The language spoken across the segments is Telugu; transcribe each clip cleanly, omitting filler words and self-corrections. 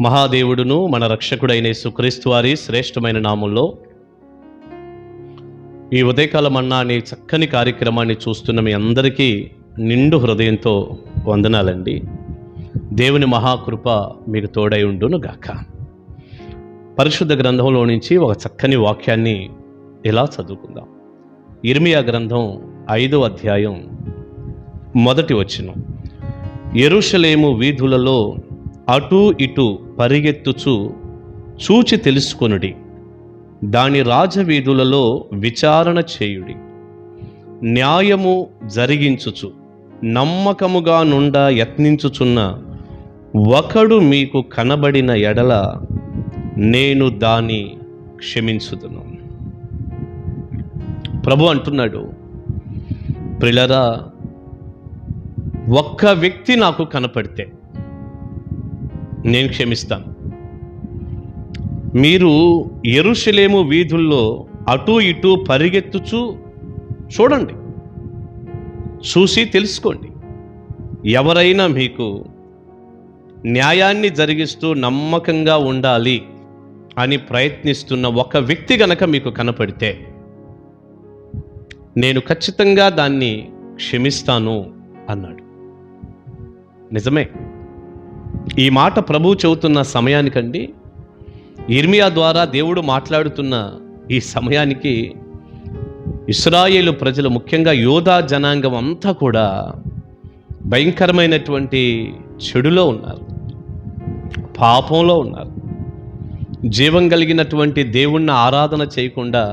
మహాదేవుడును మన రక్షకుడైన యేసుక్రీస్తు వారి శ్రేష్టమైన నామంలో ఈ ఉదయకాల మన్నా అనే చక్కని కార్యక్రమాన్ని చూస్తున్న మీ అందరికీ నిండు హృదయంతో వందనాలండి. దేవుని మహాకృప మీకు తోడై ఉండును గాక. పరిశుద్ధ గ్రంథంలో నుంచి ఒక చక్కని వాక్యాన్ని ఇలా చదువుకుందాం. ఇర్మియా గ్రంథం 5వ అధ్యాయం 1వ వచనం. యెరూషలేము వీధులలో అటూ ఇటూ పరిగెత్తుచు చూచి తెలుసుకొనుడి, దాని రాజవీధులలో విచారణ చేయుడి. న్యాయము జరిగించుచు నమ్మకముగా నుండ యత్నించుచున్న ఒకడు మీకు కనబడిన ఎడల నేను దాన్ని క్షమించుదును. ప్రభు అంటున్నాడు, ప్రియులారా, ఒక్క వ్యక్తి నాకు కనపడితే నేను క్షమిస్తాను. మీరు యెరూషలేము వీధుల్లో అటూ ఇటూ పరిగెత్తుచు చూడండి, చూసి తెలుసుకోండి. ఎవరైనా మీకు న్యాయాన్ని జరిగిస్తూ నమ్మకంగా ఉండాలి అని ప్రయత్నిస్తున్న ఒక వ్యక్తి గనక మీకు కనపడితే నేను ఖచ్చితంగా దాన్ని క్షమిస్తాను అన్నాడు. నిజమే. ఈ మాట ప్రభువు చెబుతున్న సమయానికండి, ఇర్మియా ద్వారా దేవుడు మాట్లాడుతున్న ఈ సమయానికి ఇశ్రాయేలు ప్రజలు, ముఖ్యంగా యోధా జనాంగం అంతా కూడా భయంకరమైనటువంటి చెడులో ఉన్నారు, పాపంలో ఉన్నారు. జీవం కలిగినటువంటి దేవుణ్ణి ఆరాధన చేయకుండా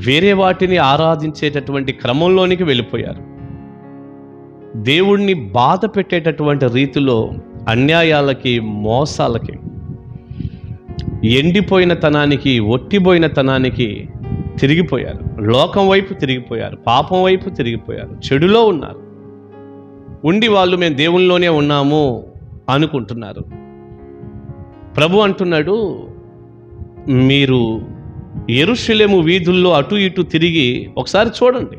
వేరే వాటిని ఆరాధించేటటువంటి క్రమంలోనికి వెళ్ళిపోయారు. దేవుణ్ణి బాధ పెట్టేటటువంటి రీతిలో అన్యాయాలకి, మోసాలకి, ఎండిపోయిన తనానికి, ఒట్టిపోయిన తనానికి తిరిగిపోయారు. లోకం వైపు తిరిగిపోయారు, పాపం వైపు తిరిగిపోయారు, చెడులో ఉన్నారు. ఉండి వాళ్ళు మేము దేవునిలోనే ఉన్నాము అనుకుంటున్నారు. ప్రభు అంటున్నాడు, మీరు యెరూషలేము వీధుల్లో అటు ఇటు తిరిగి ఒకసారి చూడండి,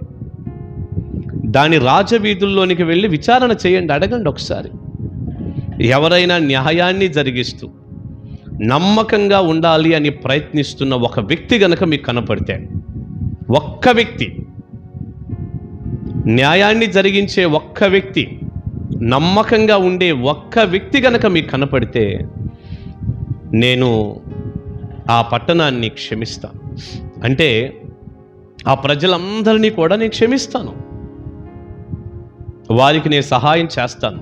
దాని రాజవీధుల్లోనికి వెళ్ళి విచారణ చేయండి, అడగండి ఒకసారి. ఎవరైనా న్యాయాన్ని జరిగిస్తూ నమ్మకంగా ఉండాలి అని ప్రయత్నిస్తున్న ఒక వ్యక్తి గనక మీకు కనపడితే, ఒక్క వ్యక్తి, న్యాయాన్ని జరిగించే ఒక్క వ్యక్తి, నమ్మకంగా ఉండే ఒక్క వ్యక్తి గనక మీకు కనపడితే నేను ఆ పట్టణాన్ని క్షమిస్తాను. అంటే ఆ ప్రజలందరినీ కూడా నేను క్షమిస్తాను, వారికి నేను సహాయం చేస్తాను.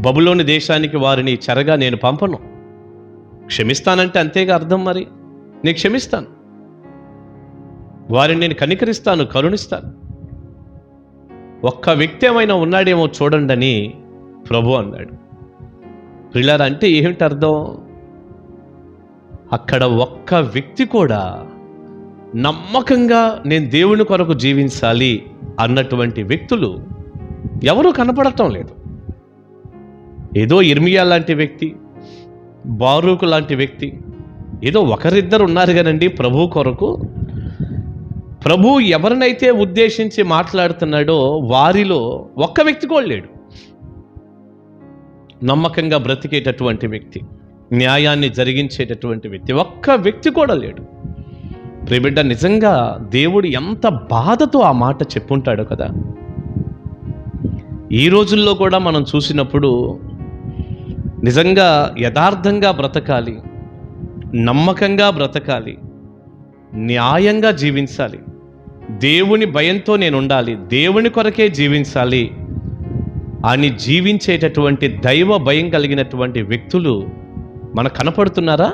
బబులోని దేశానికి వారిని చెరగా నేను పంపను. క్షమిస్తానంటే అంతేగా అర్థం. మరి నేను క్షమిస్తాను, వారిని నేను కనికరిస్తాను, కరుణిస్తాను. ఒక్క వ్యక్తి ఏమైనా ఉన్నాడేమో చూడండి అని ప్రభు అన్నాడు. ప్రియులారా, అంటే ఏమిటి అర్థం? అక్కడ ఒక్క వ్యక్తి కూడా నమ్మకంగా నేను దేవుని కొరకు జీవించాలి అన్నటువంటి వ్యక్తులు ఎవరూ కనపడటం లేదు. ఏదో ఇర్మియా లాంటి వ్యక్తి, బారూకు లాంటి వ్యక్తి, ఏదో ఒకరిద్దరు ఉన్నారు కదండి ప్రభు కొరకు. ప్రభు ఎవరినైతే ఉద్దేశించి మాట్లాడుతున్నాడో వారిలో ఒక్క వ్యక్తి కూడా లేడు. నమ్మకంగా బ్రతికేటటువంటి వ్యక్తి, న్యాయాన్ని జరిగించేటటువంటి వ్యక్తి ఒక్క వ్యక్తి కూడా లేడు. ప్రియబిడ్డ, నిజంగా దేవుడు ఎంత బాధతో ఆ మాట చెప్పుంటాడో కదా. ఈ రోజుల్లో కూడా మనం చూసినప్పుడు నిజంగా యథార్థంగా బ్రతకాలి, నమ్మకంగా బ్రతకాలి, న్యాయంగా జీవించాలి, దేవుని భయంతో నేను ఉండాలి, దేవుని కొరకే జీవించాలి అని జీవించేటటువంటి దైవ భయం కలిగినటువంటి వ్యక్తులు మనకు కనపడుతున్నారా?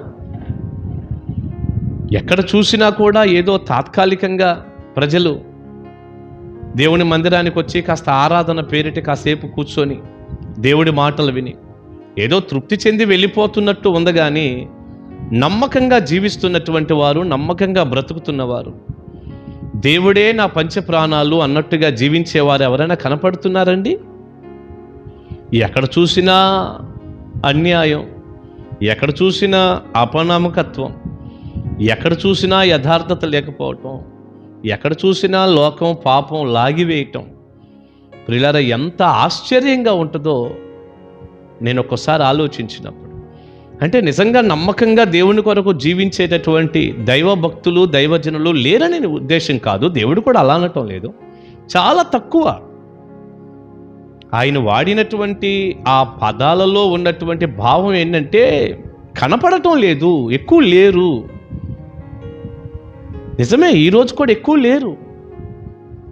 ఎక్కడ చూసినా కూడా ఏదో తాత్కాలికంగా ప్రజలు దేవుని మందిరానికి వచ్చి కాస్త ఆరాధన పేరిట కాసేపు కూర్చొని దేవుడి మాటలు విని ఏదో తృప్తి చెంది వెళ్ళిపోతున్నట్టు ఉంది. కానీ నమ్మకంగా జీవిస్తున్నటువంటి వారు, నమ్మకంగా బ్రతుకుతున్నవారు, దేవుడే నా పంచప్రాణాలు అన్నట్టుగా జీవించేవారు ఎవరైనా కనపడుతున్నారండి? ఎక్కడ చూసినా అన్యాయం, ఎక్కడ చూసినా అపనమ్మకత్వం, ఎక్కడ చూసినా యథార్థత లేకపోవటం, ఎక్కడ చూసినా లోకం, పాపం లాగివేయటం. ప్రియులారా, ఎంత ఆశ్చర్యంగా ఉంటుందో నేను ఒక్కోసారి ఆలోచించినప్పుడు. అంటే నిజంగా నమ్మకంగా దేవుని కొరకు జీవించేటటువంటి దైవ భక్తులు, దైవజనులు లేరని ఉద్దేశం కాదు. దేవుడు కూడా అలా అనటం లేదు, చాలా తక్కువ. ఆయన వాడినటువంటి ఆ పదాలలో ఉన్నటువంటి భావం ఏంటంటే కనపడటం లేదు, ఎక్కువ లేరు. నిజమే, ఈరోజు కూడా ఎక్కువ లేరు.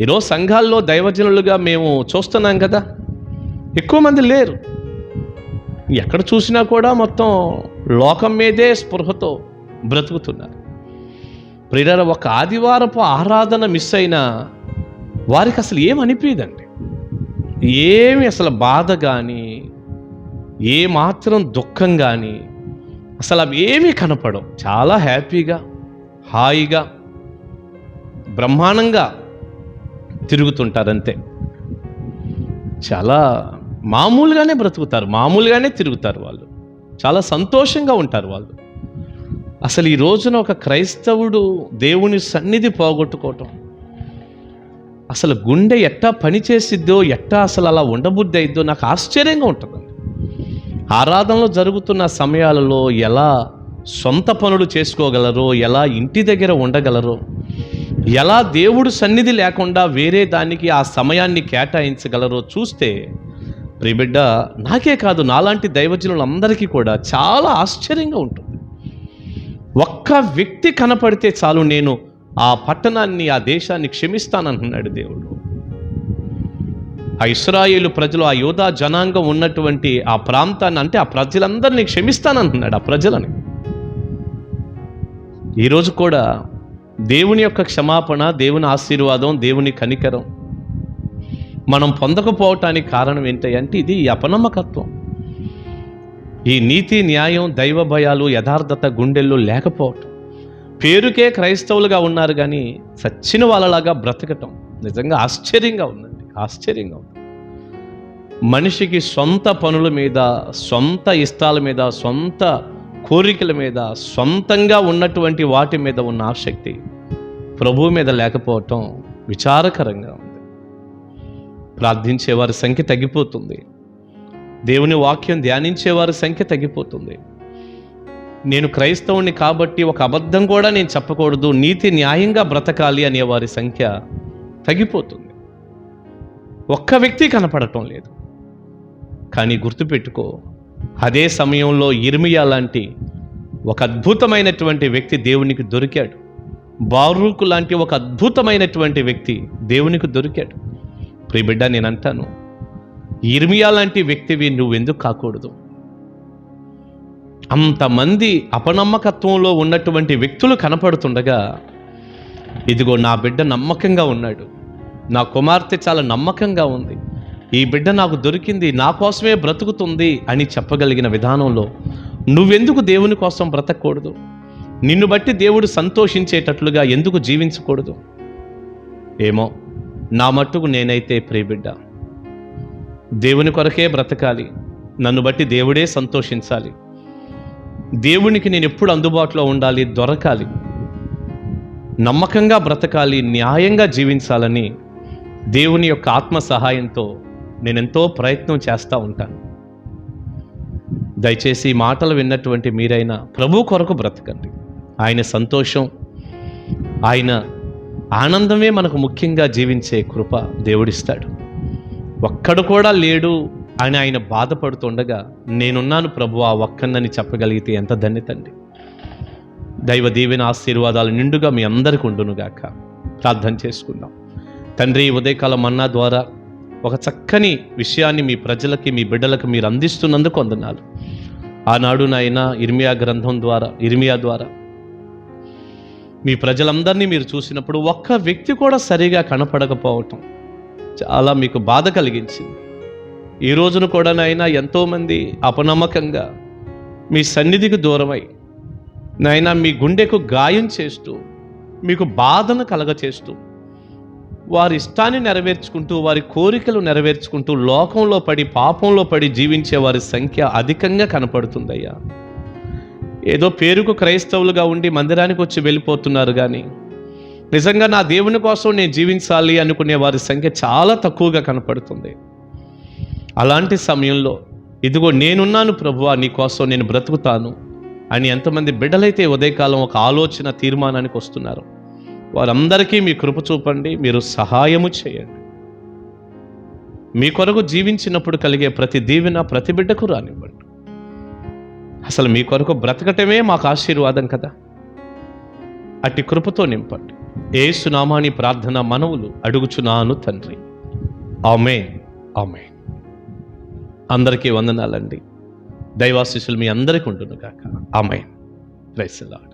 ఈరోజు సంఘాల్లో దైవజనులుగా మేము చూస్తున్నాం కదా, ఎక్కువ మంది లేరు. ఎక్కడ చూసినా కూడా మొత్తం లోకం మీదే స్పృహతో బ్రతుకుతున్నారు. ప్రియులారా, ఒక ఆదివారపు ఆరాధన మిస్ అయినా వారికి అసలు ఏమనిపించదండి, ఏమి అసలు బాధ కానీ, ఏమాత్రం దుఃఖం కానీ అసలు అవి ఏమీ కనపడవు. చాలా హ్యాపీగా, హాయిగా, బ్రహ్మాండంగా తిరుగుతుంటారంతే. చాలా మామూలుగానే బ్రతుకుతారు, మామూలుగానే తిరుగుతారు. వాళ్ళు చాలా సంతోషంగా ఉంటారు వాళ్ళు. అసలు ఈ రోజున ఒక క్రైస్తవుడు దేవుని సన్నిధి పోగొట్టుకోవటం, అసలు గుండె ఎట్టా పనిచేసిద్దో, ఎట్టా అసలు అలా ఉండబుద్ధి అయిద్దో నాకు ఆశ్చర్యంగా ఉంటుందండి. ఆరాధనలో జరుగుతున్న సమయాలలో ఎలా సొంత పనులు చేసుకోగలరో, ఎలా ఇంటి దగ్గర ఉండగలరో, ఎలా దేవుడు సన్నిధి లేకుండా వేరే దానికి ఆ సమయాన్ని కేటాయించగలరో చూస్తే ప్రియబిడ్డ, నాకే కాదు నాలాంటి దైవజనులందరికీ కూడా చాలా ఆశ్చర్యంగా ఉంటుంది. ఒక్క వ్యక్తి కనపడితే చాలు, నేను ఆ పట్టణాన్ని, ఆ దేశాన్ని క్షమిస్తానంటున్నాడు దేవుడు. ఆ ఇశ్రాయేలు ప్రజలు, ఆ యోధా జనాంగం ఉన్నటువంటి ఆ ప్రాంతాన్ని, అంటే ఆ ప్రజలందరినీ క్షమిస్తానంటున్నాడు, ఆ ప్రజలని. ఈరోజు కూడా దేవుని యొక్క క్షమాపణ, దేవుని ఆశీర్వాదం, దేవుని కనికరం మనం పొందకపోవటానికి కారణం ఏంటంటే ఇది అపనమ్మకత్వం. ఈ నీతి, న్యాయం, దైవ భయాలు, యథార్థత గుండెల్లో లేకపోవటం. పేరుకే క్రైస్తవులుగా ఉన్నారు కానీ సచ్చిన వాళ్ళలాగా బ్రతకటం నిజంగా ఆశ్చర్యంగా ఉందండి, ఆశ్చర్యంగా ఉంది. మనిషికి సొంత పనుల మీద, సొంత ఇష్టాల మీద, సొంత కోరికల మీద, సొంతంగా ఉన్నటువంటి వాటి మీద ఉన్న ఆసక్తి ప్రభువు మీద లేకపోవటం విచారకరంగా ఉంది. ప్రార్థించేవారి సంఖ్య తగ్గిపోతుంది, దేవుని వాక్యం ధ్యానించేవారి సంఖ్య తగ్గిపోతుంది. నేను క్రైస్తవుని కాబట్టి ఒక అబద్ధం కూడా నేను చెప్పకూడదు, నీతి న్యాయంగా బ్రతకాలి అనేవారి సంఖ్య తగ్గిపోతుంది. ఒక్క వ్యక్తి కనపడటం లేదు. కానీ గుర్తుపెట్టుకో, అదే సమయంలో ఇర్మియా లాంటి ఒక అద్భుతమైనటువంటి వ్యక్తి దేవునికి దొరికాడు. బారూకు లాంటి ఒక అద్భుతమైనటువంటి వ్యక్తి దేవునికి దొరికాడు. ప్రియబిడ్డ, నేను అంటాను, ఇర్మియా లాంటి వ్యక్తివి నువ్వెందుకు కాకూడదు? అంతమంది అపనమ్మకత్వంలో ఉన్నటువంటి వ్యక్తులు కనపడుతుండగా, ఇదిగో నా బిడ్డ నమ్మకంగా ఉన్నాడు, నా కుమార్తె చాలా నమ్మకంగా ఉంది, ఈ బిడ్డ నాకు దొరికింది, నా కోసమే బ్రతుకుతుంది అని చెప్పగలిగిన విధానంలో నువ్వెందుకు దేవుని కోసం బ్రతకూడదు? నిన్ను బట్టి దేవుడు సంతోషించేటట్లుగా ఎందుకు జీవించకూడదు? ఏమో, నా మట్టుకు నేనైతే ప్రియబిడ్డ దేవుని కొరకే బ్రతకాలి, నన్ను బట్టి దేవుడే సంతోషించాలి, దేవునికి నేను ఎప్పుడు అందుబాటులో ఉండాలి, దొరకాలి, నమ్మకంగా బ్రతకాలి, న్యాయంగా జీవించాలని దేవుని యొక్క ఆత్మ సహాయంతో నేనెంతో ప్రయత్నం చేస్తూ ఉంటాను. దయచేసి ఈ మాటలు విన్నటువంటి మీరైనా ప్రభు కొరకు బ్రతకండి. ఆయన సంతోషం, ఆయన ఆనందమే మనకు ముఖ్యంగా జీవించే కృప దేవుడిస్తాడు. ఒక్కడు కూడా లేడు అని ఆయన బాధపడుతుండగా నేనున్నాను ప్రభు ఆ ఒక్కన్నని చెప్పగలిగితే ఎంత ధన్యతండి. దైవ దీవెన ఆశీర్వాదాలు నిండుగా మీ అందరికీ ఉండునుగాక. ప్రార్థన చేసుకుందాం. తండ్రి, ఉదయకాల మన్నా ద్వారా ఒక చక్కని విషయాన్ని మీ ప్రజలకి, మీ బిడ్డలకు మీరు అందిస్తున్నందుకు వందనాలు. ఆనాడు నాయన ఇర్మియా ద్వారా మీ ప్రజలందరినీ మీరు చూసినప్పుడు ఒక్క వ్యక్తి కూడా సరిగా కనపడకపోవటం చాలా మీకు బాధ కలిగించింది. ఈ రోజున కూడా నాయన ఎంతోమంది అపనమ్మకంగా మీ సన్నిధికి దూరమై నాయన మీ గుండెకు గాయం చేస్తూ, మీకు బాధను కలగచేస్తూ, వారి ఇష్టాన్ని నెరవేర్చుకుంటూ, వారి కోరికలు నెరవేర్చుకుంటూ లోకంలో పడి, పాపంలో పడి జీవించే వారి సంఖ్య అధికంగా కనపడుతుందయ్యా. ఏదో పేరుకు క్రైస్తవులుగా ఉండి మందిరానికి వచ్చి వెళ్ళిపోతున్నారు కానీ నిజంగా నా దేవుని కోసం నేను జీవించాలి అనుకునే వారి సంఖ్య చాలా తక్కువగా కనపడుతుంది. అలాంటి సమయంలో ఇదిగో నేనున్నాను ప్రభువా, నీ కోసం నేను బ్రతుకుతాను అని ఎంతమంది బిడ్డలైతే ఉదయకాలం ఒక ఆలోచన తీర్మానానికి వస్తున్నారు, వారందరికీ మీ కృప చూపండి, మీరు సహాయము చేయండి. మీ కొరకు జీవించినప్పుడు కలిగే ప్రతి దీవెన ప్రతి బిడ్డకు రానివ్వండి. అసలు మీ కొరకు బ్రతకటమే మాకు ఆశీర్వాదం కదా. అట్టి కృపతో నింపండి. యేసు నామాని ప్రార్థన మనవులు అడుగుచున్నాను తండ్రి. ఆమేన్, ఆమేన్. అందరికీ వందనాలండి. దైవాశీస్సులు మీ అందరికీ ఉండును గాక. ఆమేన్. Praise the lord.